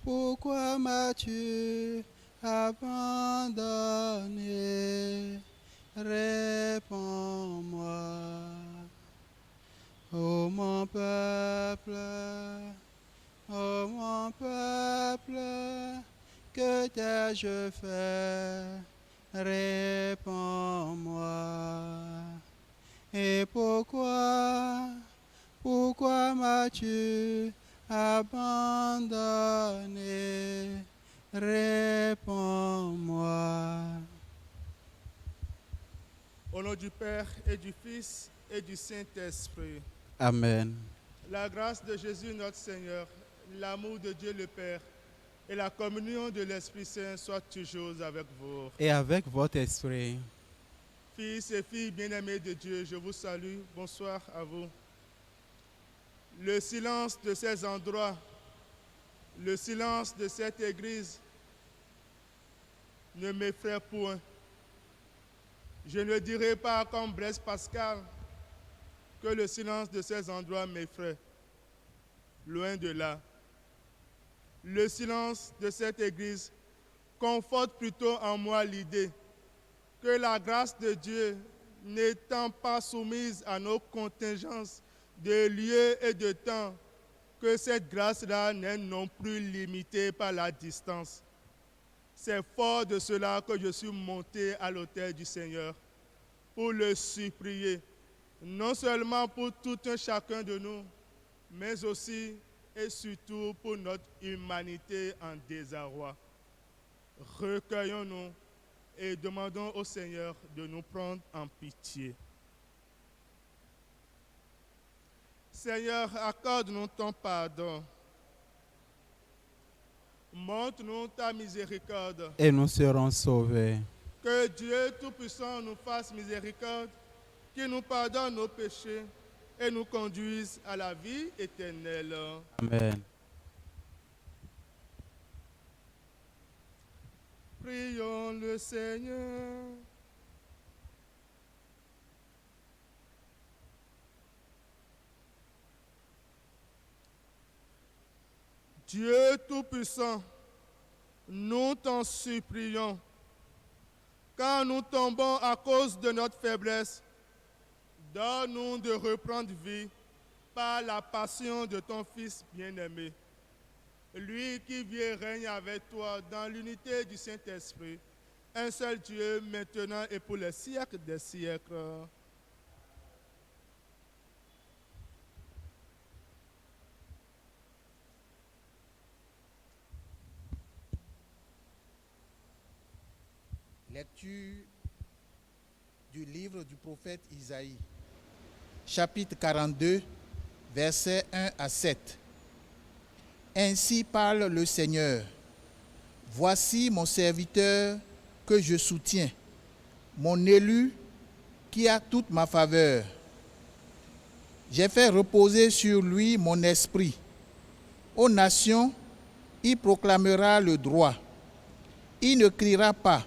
Pourquoi m'as-tu abandonné? Réponds-moi. Ô mon peuple, que t'ai-je fait? Réponds-moi. Et pourquoi m'as-tu abandonné? Réponds-moi. Au nom du Père et du Fils et du Saint-Esprit, Amen. la grâce de Jésus notre Seigneur, l'amour de Dieu le Père et la communion de l'Esprit Saint soient toujours avec vous. Et avec votre esprit. Fils et filles bien-aimés de Dieu, je vous salue. Bonsoir à vous. Le silence de ces endroits, le silence de cette église ne m'effraie point. Je ne dirai pas comme Blaise Pascal que le silence de ces endroits m'effraie. Loin de là. Le silence de cette église conforte plutôt en moi l'idée que la grâce de Dieu, n'étant pas soumise à nos contingences de lieu et de temps, que cette grâce-là n'est non plus limitée par la distance. C'est fort de cela que je suis monté à l'autel du Seigneur pour le supplier, non seulement pour tout un chacun de nous, mais aussi et surtout pour notre humanité en désarroi. Recueillons-nous et demandons au Seigneur de nous prendre en pitié. Seigneur, accorde-nous ton pardon. Montre-nous ta miséricorde. Et nous serons sauvés. Que Dieu Tout-Puissant nous fasse miséricorde, qu'il nous pardonne nos péchés et nous conduise à la vie éternelle. Amen. Prions le Seigneur. Dieu Tout-Puissant, nous t'en supplions, quand nous tombons à cause de notre faiblesse, donne-nous de reprendre vie par la passion de ton Fils bien-aimé. Lui qui vit et règne avec toi dans l'unité du Saint-Esprit, un seul Dieu, maintenant et pour les siècles des siècles. Lecture du livre du prophète Isaïe, chapitre 42, versets 1 à 7. Ainsi parle le Seigneur. Voici mon serviteur que je soutiens, mon élu qui a toute ma faveur. J'ai fait reposer sur lui mon esprit. Aux nations, il proclamera le droit. Il ne criera pas.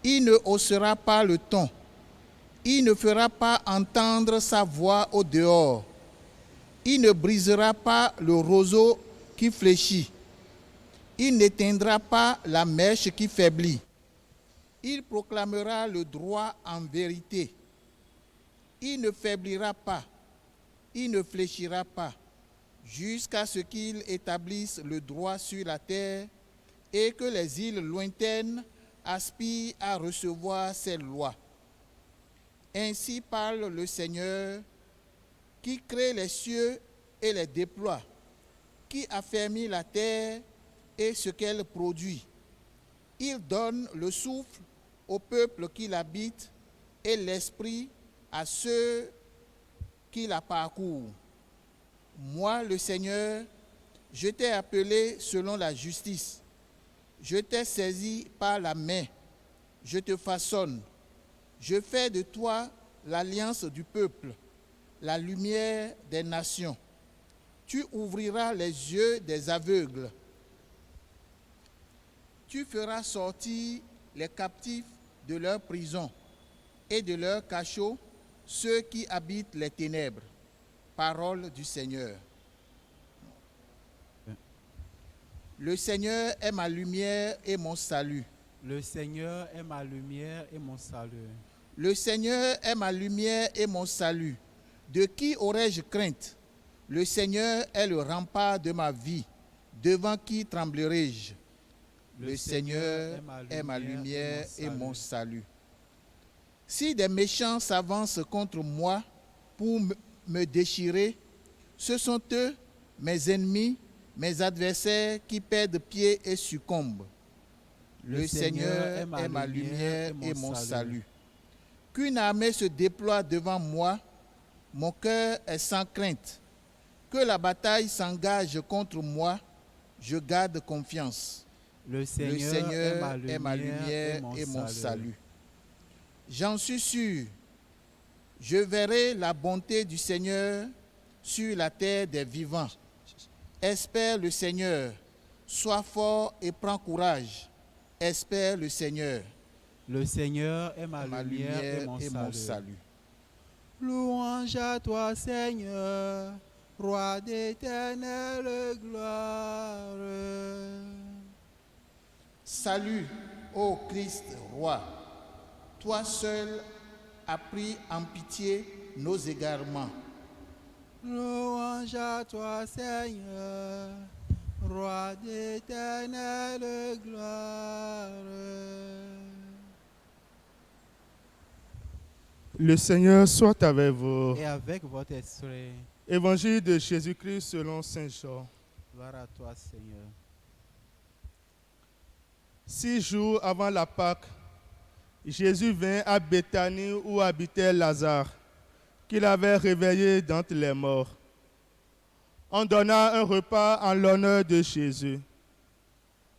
Il ne haussera pas le ton. Il ne fera pas entendre sa voix au dehors. Il ne brisera pas le roseau qui fléchit. Il n'éteindra pas la mèche qui faiblit. Il proclamera le droit en vérité. Il ne faiblira pas. Il ne fléchira pas, jusqu'à ce qu'il établisse le droit sur la terre et que les îles lointaines aspirent à recevoir ses lois. Ainsi parle le Seigneur, qui crée les cieux et les déploie, qui affermit la terre et ce qu'elle produit. Il donne le souffle au peuple qui l'habite et l'esprit à ceux qui la parcourent. Moi, le Seigneur, je t'ai appelé selon la justice. Je t'ai saisi par la main. Je te façonne. Je fais de toi l'alliance du peuple, la lumière des nations. Tu ouvriras les yeux des aveugles. Tu feras sortir les captifs de leur prison et de leur cachot ceux qui habitent les ténèbres. Parole du Seigneur. Le Seigneur est ma lumière et mon salut. Le Seigneur est ma lumière et mon salut. Le Seigneur est ma lumière et mon salut. De qui aurais-je crainte? Le Seigneur est le rempart de ma vie. Devant qui tremblerai-je? Le Seigneur est ma lumière et mon salut. Si des méchants s'avancent contre moi pour me déchirer, ce sont eux, mes ennemis, mes adversaires, qui perdent pied et succombent. Le Seigneur est ma lumière et mon salut. Qu'une armée se déploie devant moi, mon cœur est sans crainte. Que la bataille s'engage contre moi, je garde confiance. Le Seigneur est ma lumière et mon salut. J'en suis sûr, je verrai la bonté du Seigneur sur la terre des vivants. Espère le Seigneur, sois fort et prends courage. Espère le Seigneur. Le Seigneur est ma lumière et mon salut. Louange à toi, Seigneur, roi d'éternelle gloire. Salut, ô Christ, roi. Toi seul as pris en pitié nos égarements. Louange à toi, Seigneur, roi d'éternelle gloire. Le Seigneur soit avec vous. Et avec votre esprit, Évangile de Jésus-Christ selon Saint Jean. gloire à toi, Seigneur. 6 jours avant la Pâque, Jésus vint à Béthanie où habitait Lazare, qu'il avait réveillé d'entre les morts. On donna un repas en l'honneur de Jésus.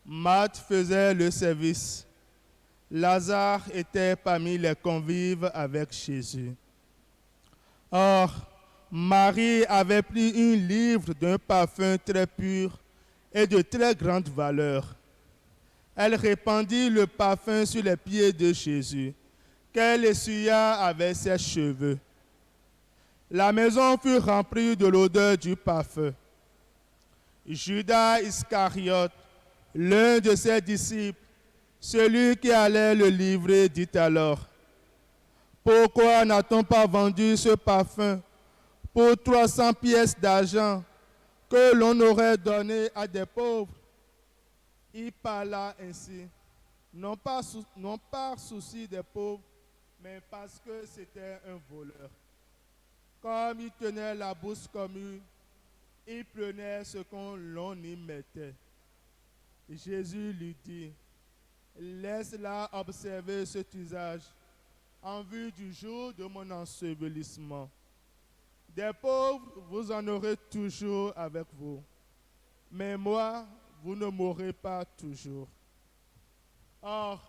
Marthe faisait le service. Lazare était parmi les convives avec Jésus. Or, Marie avait pris un livre d'un parfum très pur et de très grande valeur. Elle répandit le parfum sur les pieds de Jésus, qu'elle essuya avec ses cheveux. La maison fut remplie de l'odeur du parfum. Judas Iscariote, l'un de ses disciples, celui qui allait le livrer, dit alors: pourquoi n'a-t-on pas vendu ce parfum pour 300 pièces d'argent que l'on aurait donné à des pauvres? Il parla ainsi, non par souci des pauvres, mais parce que c'était un voleur. Comme il tenait la bourse commune, il prenait ce qu'on l'on y mettait. Jésus lui dit: laisse-la observer cet usage en vue du jour de mon ensevelissement. Des pauvres, vous en aurez toujours avec vous, mais moi, vous ne m'aurez pas toujours. Or,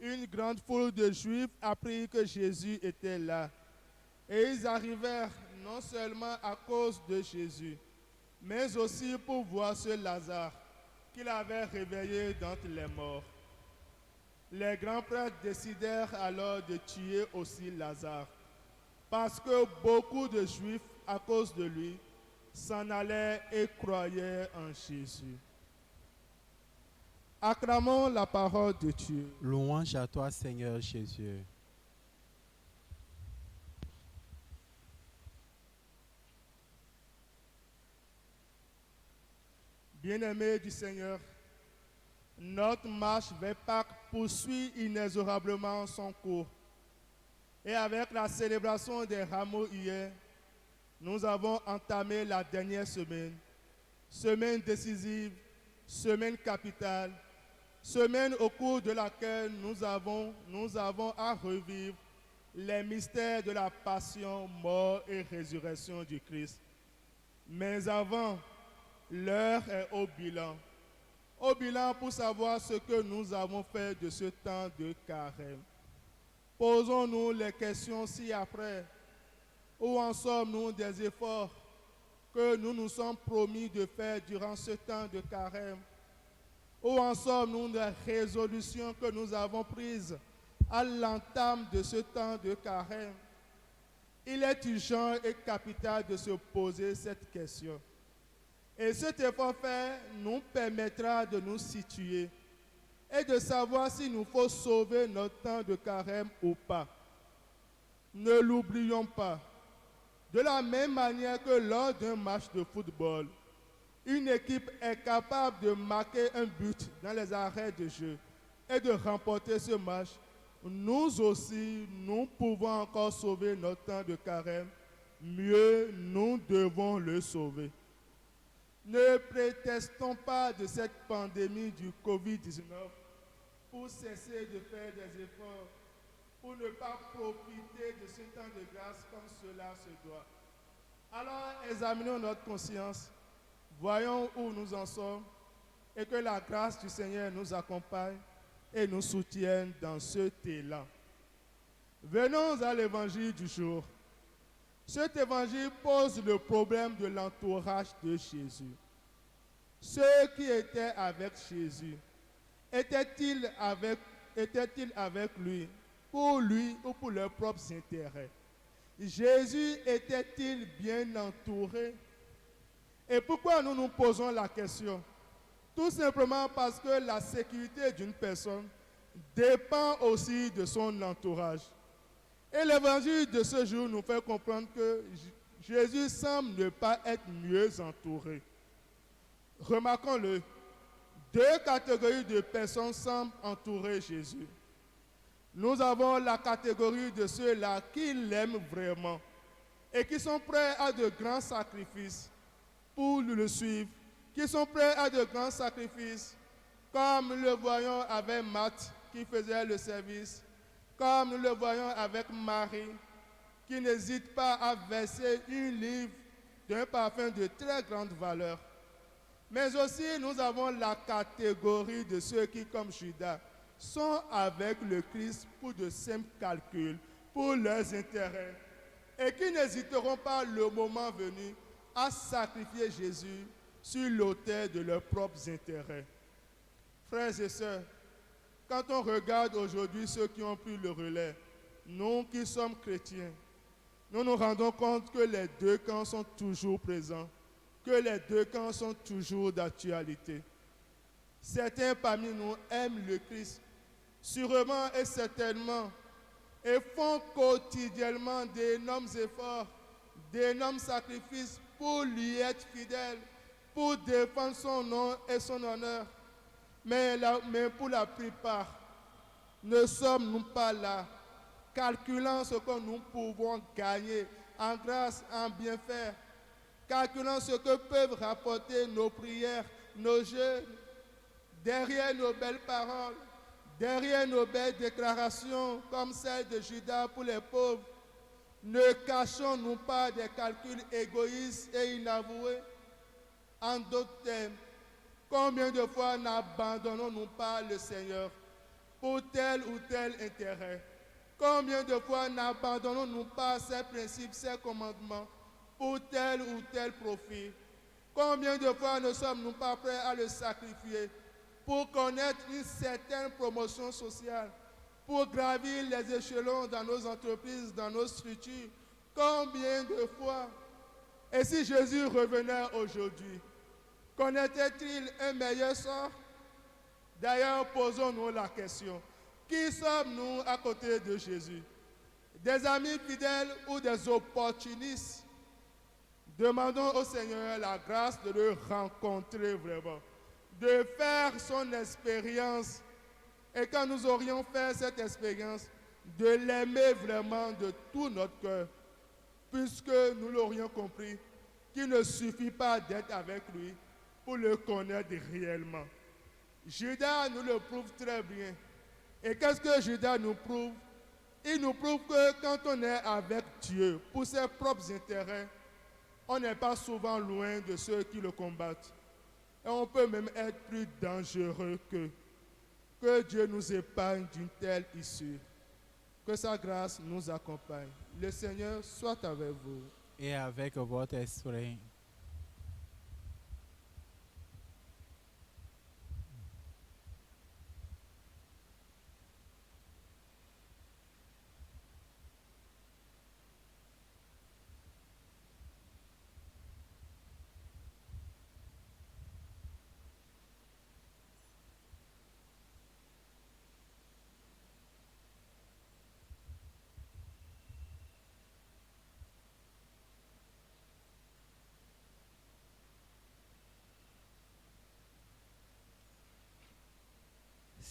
une grande foule de Juifs apprit que Jésus était là, et ils arrivèrent non seulement à cause de Jésus, mais aussi pour voir ce Lazare qu'il avait réveillé d'entre les morts. Les grands prêtres décidèrent alors de tuer aussi Lazare, parce que beaucoup de Juifs, à cause de lui, s'en allaient et croyaient en Jésus. Acclamons la parole de Dieu. Louange à toi, Seigneur Jésus. Bien-aimés du Seigneur, notre marche vers Pâques poursuit inexorablement son cours. Et avec la célébration des rameaux hier, nous avons entamé la dernière semaine, semaine décisive, semaine capitale, semaine au cours de laquelle nous avons à revivre les mystères de la passion, mort et résurrection du Christ. Mais avant, l'heure est au bilan. Au bilan pour savoir ce que nous avons fait de ce temps de carême. Posons-nous les questions ci-après. Où en sommes-nous des efforts que nous nous sommes promis de faire durant ce temps de carême? Où en sommes-nous des résolutions que nous avons prises à l'entame de ce temps de carême? Il est urgent et capital de se poser cette question. Et cet effort fait nous permettra de nous situer et de savoir s'il nous faut sauver notre temps de carême ou pas. Ne l'oublions pas. De la même manière que lors d'un match de football, une équipe est capable de marquer un but dans les arrêts de jeu et de remporter ce match, nous aussi, nous pouvons encore sauver notre temps de carême. Mieux, nous devons le sauver. Ne prétextons pas de cette pandémie du Covid-19 pour cesser de faire des efforts, pour ne pas profiter de ce temps de grâce comme cela se doit. Alors, examinons notre conscience, voyons où nous en sommes et que la grâce du Seigneur nous accompagne et nous soutienne dans ce élan. Venons à l'évangile du jour. Cet évangile pose le problème de l'entourage de Jésus. Ceux qui étaient avec Jésus, étaient-ils avec lui ou pour leurs propres intérêts? Jésus était-il bien entouré? Et pourquoi nous nous posons la question? Tout simplement parce que la sécurité d'une personne dépend aussi de son entourage. Et l'évangile de ce jour nous fait comprendre que Jésus semble ne pas être mieux entouré. Remarquons-le, deux catégories de personnes semblent entourer Jésus. Nous avons la catégorie de ceux-là qui l'aiment vraiment et qui sont prêts à de grands sacrifices pour le suivre, qui sont prêts à de grands sacrifices, comme nous le voyons avec Marthe qui faisait le service, comme nous le voyons avec Marie, qui n'hésite pas à verser une livre d'un parfum de très grande valeur. Mais aussi, nous avons la catégorie de ceux qui, comme Judas, sont avec le Christ pour de simples calculs, pour leurs intérêts, et qui n'hésiteront pas, le moment venu, à sacrifier Jésus sur l'autel de leurs propres intérêts. Frères et sœurs, quand on regarde aujourd'hui ceux qui ont pris le relais, nous qui sommes chrétiens, nous nous rendons compte que les deux camps sont toujours présents, que les deux camps sont toujours d'actualité. Certains parmi nous aiment le Christ, sûrement et certainement, et font quotidiennement d'énormes efforts, d'énormes sacrifices pour lui être fidèles, pour défendre son nom et son honneur. Mais pour la plupart, ne sommes-nous pas là, calculant ce que nous pouvons gagner en grâce, en bienfait, calculant ce que peuvent rapporter nos prières, nos jeûnes, derrière nos belles paroles, derrière nos belles déclarations, comme celle de Judas pour les pauvres, ne cachons-nous pas des calculs égoïstes et inavoués? En d'autres termes, combien de fois n'abandonnons-nous pas le Seigneur pour tel ou tel intérêt? Combien de fois n'abandonnons-nous pas ses principes, ses commandements pour tel ou tel profit? Combien de fois ne sommes-nous pas prêts à le sacrifier pour connaître une certaine promotion sociale, pour gravir les échelons dans nos entreprises, dans nos structures? Combien de fois? Et si Jésus revenait aujourd'hui, connaîtrait-il un meilleur sort? D'ailleurs, posons-nous la question. Qui sommes-nous à côté de Jésus? Des amis fidèles ou des opportunistes? Demandons au Seigneur la grâce de le rencontrer vraiment, de faire son expérience. Et quand nous aurions fait cette expérience, de l'aimer vraiment de tout notre cœur, puisque nous l'aurions compris, qu'il ne suffit pas d'être avec lui pour le connaître réellement. Judas nous le prouve très bien. Et qu'est-ce que Judas nous prouve? Il nous prouve que quand on est avec Dieu pour ses propres intérêts, on n'est pas souvent loin de ceux qui le combattent. Et on peut même être plus dangereux qu'eux. Que Dieu nous épargne d'une telle issue. Que sa grâce nous accompagne. Le Seigneur soit avec vous. Et avec votre esprit.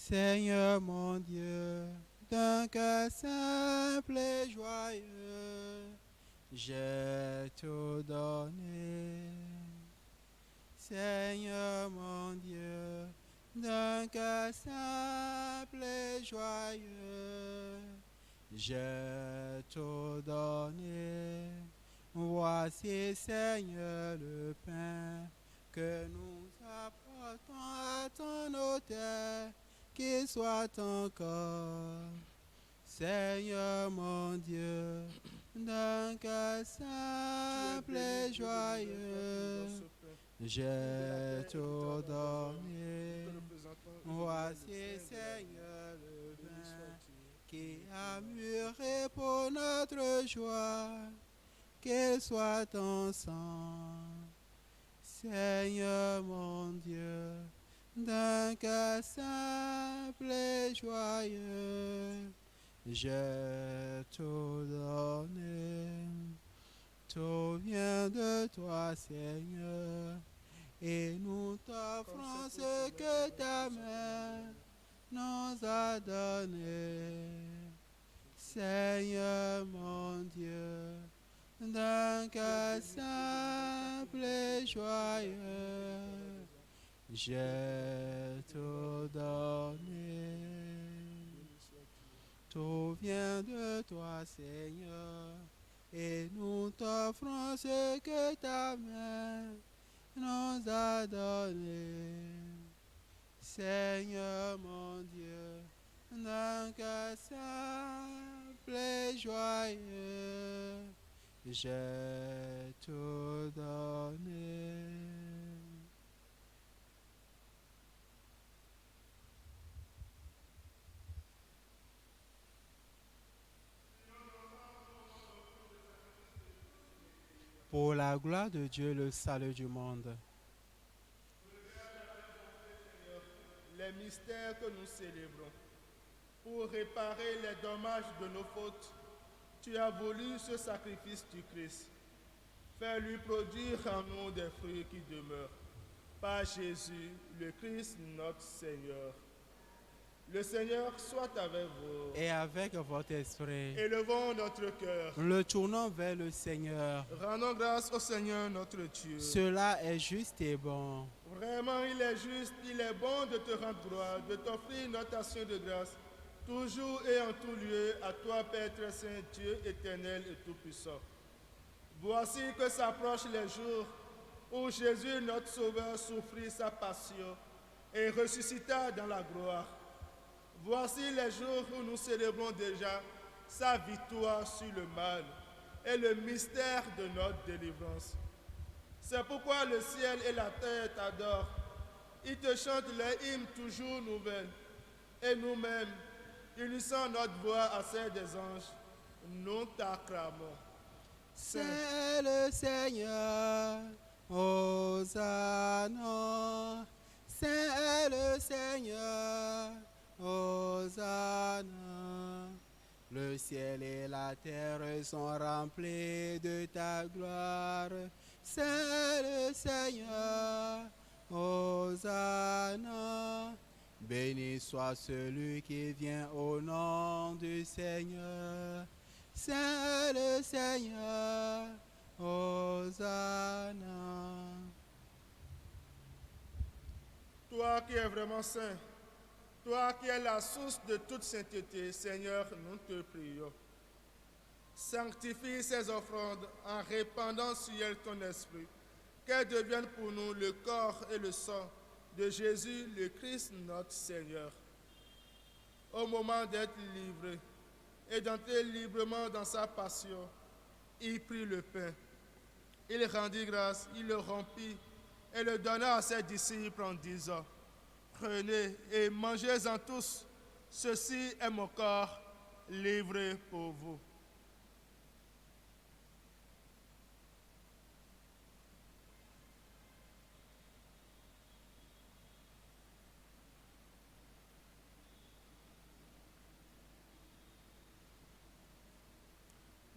Seigneur mon Dieu, d'un cœur simple et joyeux, j'ai tout donné. Seigneur mon Dieu, d'un cœur simple et joyeux, j'ai tout donné. Voici, Seigneur, le pain que nous apportons à ton autel, qu'il soit ton corps. Seigneur mon Dieu, d'un cœur simple et joyeux, j'ai tout donné. Voici, Seigneur, le vin qui a mûri pour notre joie, qu'il soit ton sang. Seigneur mon Dieu, d'un cœur simple et joyeux, j'ai tout donné. Tout vient de toi, Seigneur, et nous t'offrons ce que ta main nous a donné. Seigneur mon Dieu, d'un cœur simple et joyeux, j'ai tout donné. Tout vient de toi, Seigneur, et nous t'offrons ce que ta main nous a donné. Seigneur mon Dieu, d'un cœur simple et joyeux, j'ai tout donné. Pour la gloire de Dieu, le salut du monde. Les mystères que nous célébrons, pour réparer les dommages de nos fautes, tu as voulu ce sacrifice du Christ. Fais-lui produire en nous des fruits qui demeurent. Par Jésus, le Christ, notre Seigneur. Le Seigneur soit avec vous. Et avec votre esprit, Élevons notre cœur. le tournons vers le Seigneur. Rendons grâce au Seigneur notre Dieu. Cela est juste et bon. Vraiment, il est juste, il est bon de te rendre gloire, de t'offrir notre action de grâce, toujours et en tout lieu, à toi, Père très saint, Dieu éternel et tout-puissant. Voici que s'approchent les jours où Jésus, notre Sauveur, souffrit sa passion et ressuscita dans la gloire. Voici les jours où nous célébrons déjà sa victoire sur le mal et le mystère de notre délivrance. C'est pourquoi le ciel et la terre t'adorent. Ils te chantent les hymnes toujours nouvelles. Et nous-mêmes, unissant notre voix à celle des anges, nous t'acclamons. C'est le Seigneur, Hosanna. C'est le Seigneur, Hosanna. Le ciel et la terre sont remplis de ta gloire. C'est le Seigneur, Hosanna. Béni soit celui qui vient au nom du Seigneur. C'est le Seigneur, Hosanna. Toi qui es vraiment saint, toi qui es la source de toute sainteté, Seigneur, nous te prions. Sanctifie ces offrandes en répandant sur elles ton esprit, qu'elles deviennent pour nous le corps et le sang de Jésus, le Christ, notre Seigneur. Au moment d'être livré et d'entrer librement dans sa passion, il prit le pain. Il rendit grâce, il le rompit et le donna à ses disciples en disant: Prenez et mangez-en tous, ceci est mon corps livré pour vous.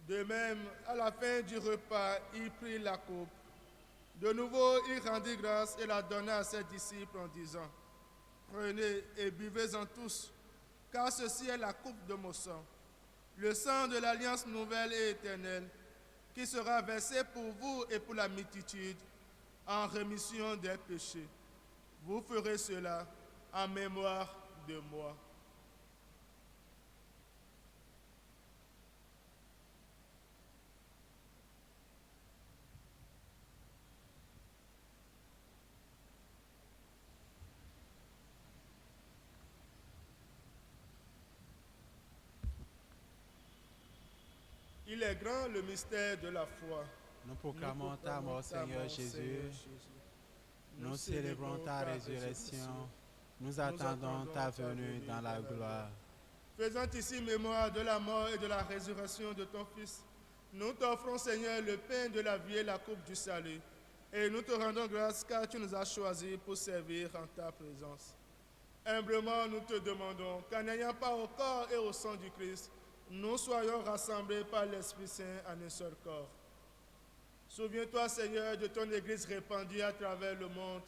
De même, à la fin du repas, il prit la coupe. De nouveau, il rendit grâce et la donna à ses disciples en disant: Prenez et buvez-en tous, car ceci est la coupe de mon sang, le sang de l'alliance nouvelle et éternelle, qui sera versé pour vous et pour la multitude en rémission des péchés. Vous ferez cela en mémoire de moi. Il est grand le mystère de la foi. Nous proclamons ta mort, Seigneur Jésus. Nous célébrons ta résurrection. Nous attendons ta venue dans la gloire. Faisant ici mémoire de la mort et de la résurrection de ton Fils, nous t'offrons, Seigneur, le pain de la vie et la coupe du salut. Et nous te rendons grâce car tu nous as choisis pour servir en ta présence. Humblement, nous te demandons qu'en n'ayant pas au corps et au sang du Christ, nous soyons rassemblés par l'Esprit Saint en un seul corps. Souviens-toi, Seigneur, de ton Église répandue à travers le monde.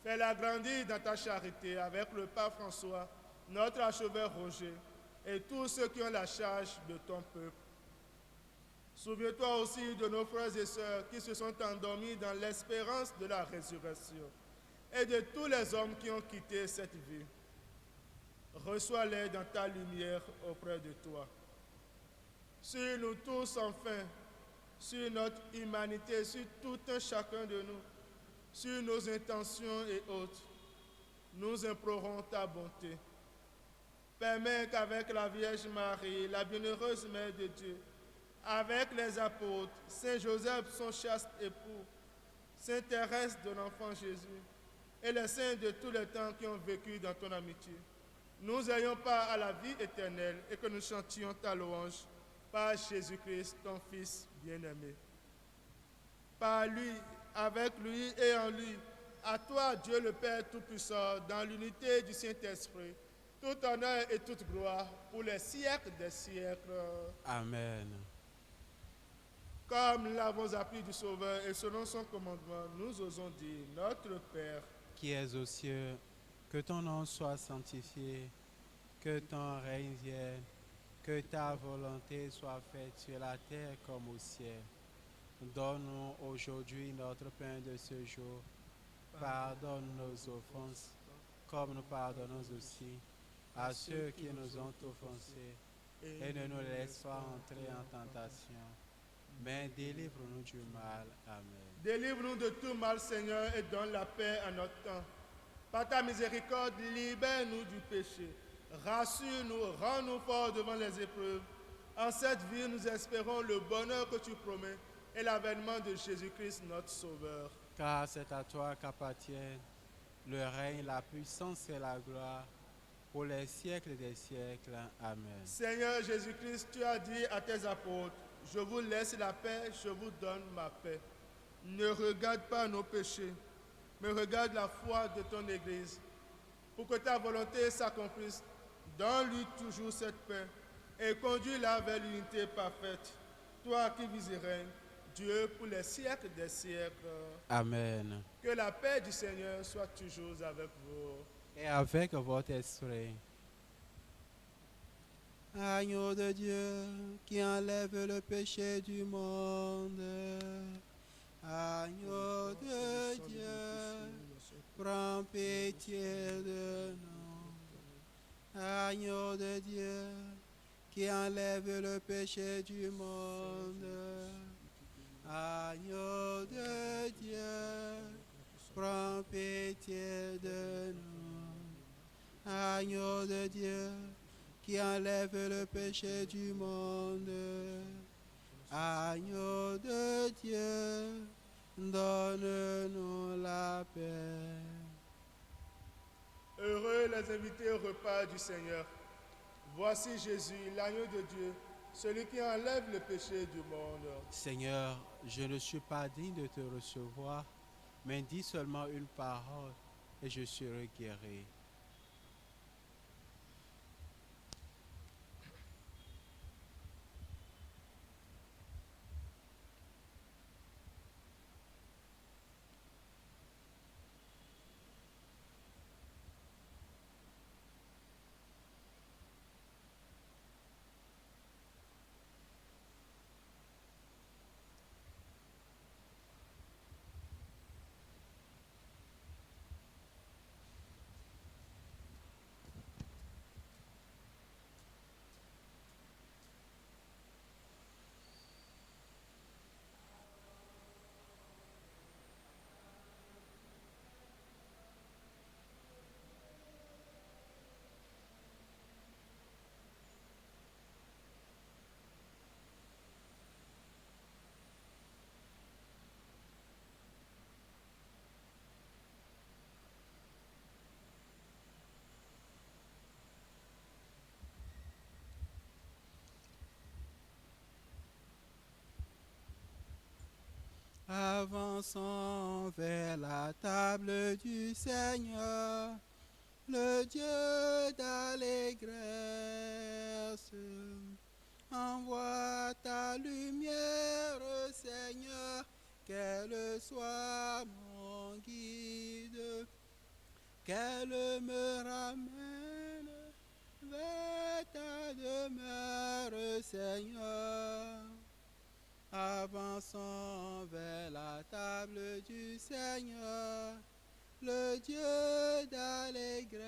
Fais-la grandir dans ta charité avec le pape François, notre archevêque Roger, et tous ceux qui ont la charge de ton peuple. Souviens-toi aussi de nos frères et sœurs qui se sont endormis dans l'espérance de la résurrection, et de tous les hommes qui ont quitté cette vie. Reçois-les dans ta lumière auprès de toi. Sur nous tous, enfin, sur notre humanité, sur tout un chacun de nous, sur nos intentions et autres, nous implorons ta bonté. Permets qu'avec la Vierge Marie, la bienheureuse Mère de Dieu, avec les apôtres, Saint Joseph, son chaste époux, Saint Thérèse de l'Enfant Jésus, et les saints de tous les temps qui ont vécu dans ton amitié, nous ayons part à la vie éternelle et que nous chantions ta louange par Jésus-Christ, ton Fils bien-aimé. Par lui, avec lui et en lui, à toi, Dieu le Père Tout-Puissant, dans l'unité du Saint-Esprit, tout honneur et toute gloire pour les siècles des siècles. Amen. Comme nous l'avons appris du Sauveur et selon son commandement, nous osons dire, notre Père, Qui es aux cieux, que ton nom soit sanctifié, que ton règne vienne, que ta volonté soit faite sur la terre comme au ciel. Donne-nous aujourd'hui notre pain de ce jour. Pardonne nos offenses, comme nous pardonnons aussi à ceux qui nous ont offensés. Et ne nous laisse pas entrer en tentation, mais délivre-nous du mal. Amen. délivre-nous de tout mal, Seigneur, et donne la paix à notre temps. Par ta miséricorde, libère-nous du péché. Rassure-nous, rends-nous forts devant les épreuves. En cette vie, nous espérons le bonheur que tu promets et l'avènement de Jésus-Christ, notre Sauveur. Car c'est à toi qu'appartiennent le règne, la puissance et la gloire pour les siècles des siècles. Amen. Seigneur Jésus-Christ, tu as dit à tes apôtres, je vous laisse la paix, je vous donne ma paix. Ne regarde pas nos péchés, mais regarde la foi de ton Église. Pour que ta volonté s'accomplisse, donne-lui toujours cette paix et conduis-la vers l'unité parfaite. Toi qui vis et règnes, Dieu pour les siècles des siècles. Amen. Que la paix du Seigneur soit toujours avec vous. Et avec votre esprit. Agneau de Dieu qui enlève le péché du monde. Agneau de Dieu, prends pitié de nous. Agneau de Dieu qui enlève le péché du monde. Agneau de Dieu, prends pitié de nous. Agneau de Dieu qui enlève le péché du monde. Agneau de Dieu, donne-nous la paix. Heureux les invités au repas du Seigneur. Voici Jésus, l'agneau de Dieu, celui qui enlève le péché du monde. Seigneur, je ne suis pas digne de te recevoir, mais dis seulement une parole et je serai guéri. Avançons vers la table du Seigneur, le Dieu d'allégresse. Envoie ta lumière, Seigneur, qu'elle soit mon guide, qu'elle me ramène vers ta demeure, Seigneur. Avançons vers la table du Seigneur, le Dieu d'allégresse.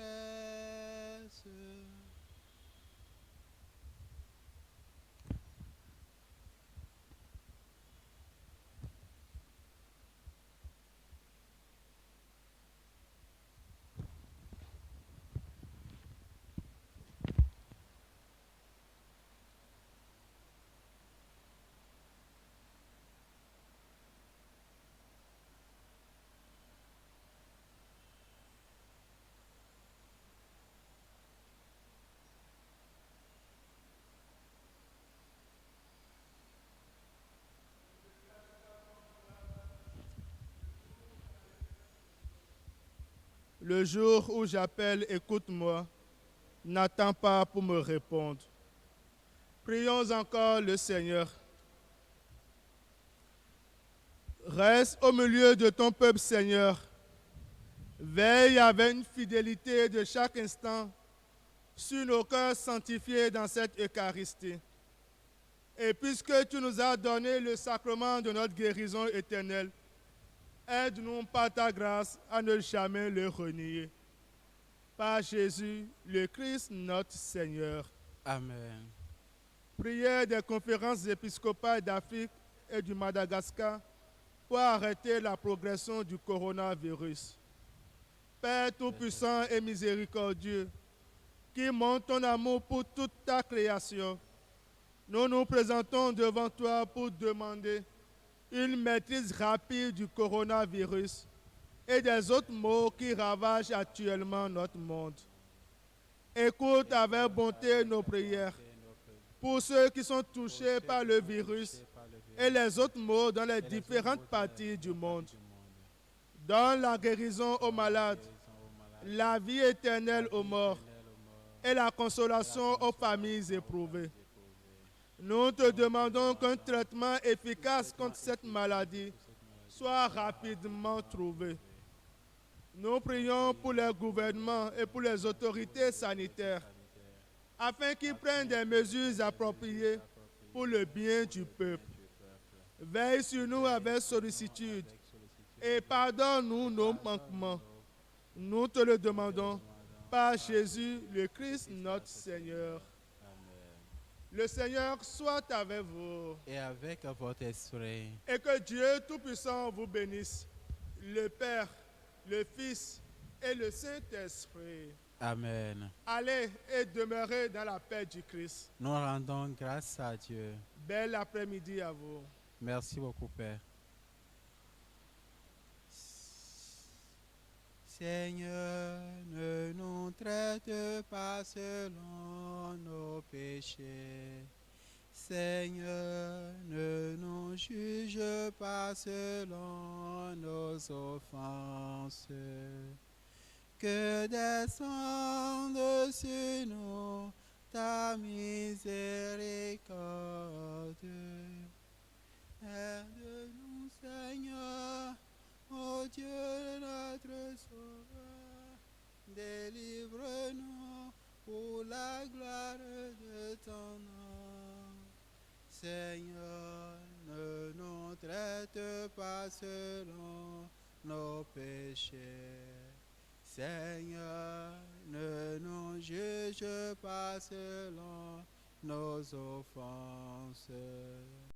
Le jour où j'appelle, écoute-moi, n'attends pas pour me répondre. Prions encore le Seigneur. Reste au milieu de ton peuple, Seigneur. Veille avec une fidélité de chaque instant sur nos cœurs sanctifiés dans cette Eucharistie. Et puisque tu nous as donné le sacrement de notre guérison éternelle, aide-nous par ta grâce à ne jamais le renier. Par Jésus, le Christ, notre Seigneur. Amen. Prière des conférences épiscopales d'Afrique et du Madagascar pour arrêter la progression du coronavirus. Père Tout-Puissant et miséricordieux, qui montre ton amour pour toute ta création, nous nous présentons devant toi pour demander une maîtrise rapide du coronavirus et des autres maux qui ravagent actuellement notre monde. Écoute avec bonté nos prières pour ceux qui sont touchés par le virus et les autres maux dans les différentes parties du monde. Donne la guérison aux malades, la vie éternelle aux morts et la consolation aux familles éprouvées. Nous te demandons qu'un traitement efficace contre cette maladie soit rapidement trouvé. Nous prions pour les gouvernements et pour les autorités sanitaires afin qu'ils prennent des mesures appropriées pour le bien du peuple. Veille sur nous avec sollicitude et pardonne-nous nos manquements. Nous te le demandons par Jésus, le Christ, notre Seigneur. Le Seigneur soit avec vous. Et avec votre esprit. Et que Dieu Tout-Puissant vous bénisse, le Père, le Fils et le Saint-Esprit. Amen. Allez et demeurez dans la paix du Christ. Nous rendons grâce à Dieu. Bel après-midi à vous. Merci beaucoup, Père. Seigneur, ne nous traite pas selon nos péchés. Seigneur, ne nous juge pas selon nos offenses. Que descende sur nous ta miséricorde. Aide-nous, Seigneur, ô Dieu notre Sauveur, délivre-nous pour la gloire de ton nom. Seigneur, ne nous traite pas selon nos péchés. Seigneur, ne nous juge pas selon nos offenses.